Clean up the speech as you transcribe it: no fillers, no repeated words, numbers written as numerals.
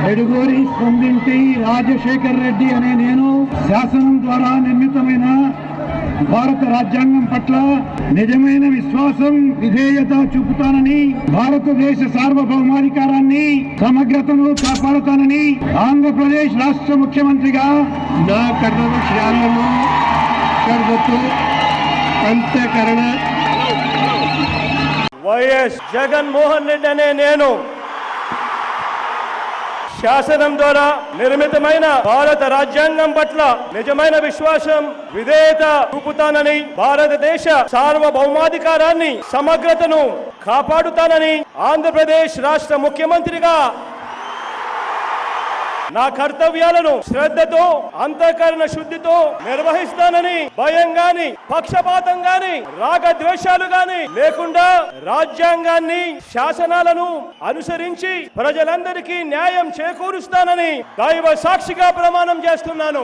ఎడుగూరి స్పందించి రాజశేఖర్ రెడ్డి అనే నేను శాసనం ద్వారా నిర్మితమైన భారత రాజ్యాంగం పట్ల నిజమైన విశ్వాసం విధేయత చూపుతానని, భారతదేశ సార్వభౌమాధికారాన్ని సమగ్రతను కాపాడుతానని ఆంధ్రప్రదేశ్ రాష్ట్ర ముఖ్యమంత్రిగా నా కర్మ విషయాలను అంత్యకరణ వైఎస్ జగన్మోహన్ రెడ్డి అనే నేను శాసనం ద్వారా నిర్మితమైన భారత రాజ్యాంగం పట్ల నిజమైన విశ్వాసం విధేయత చూపుతానని, భారతదేశ సార్వభౌమాధికారాన్ని సమగ్రతను కాపాడుతానని ఆంధ్రప్రదేశ్ రాష్ట్ర ముఖ్యమంత్రిగా నా కర్తవ్యాలను శ్రద్ధతో అంతఃకరణ శుద్ధితో నిర్వహిస్తానని, భయం గాని పక్షపాతం గాని రాగద్వేషాలు గాని లేకుండా రాజ్యాంగాన్ని శాసనాలను అనుసరించి ప్రజలందరికీ న్యాయం చేకూరుస్తానని దైవ సాక్షిగా ప్రమాణం చేస్తున్నాను.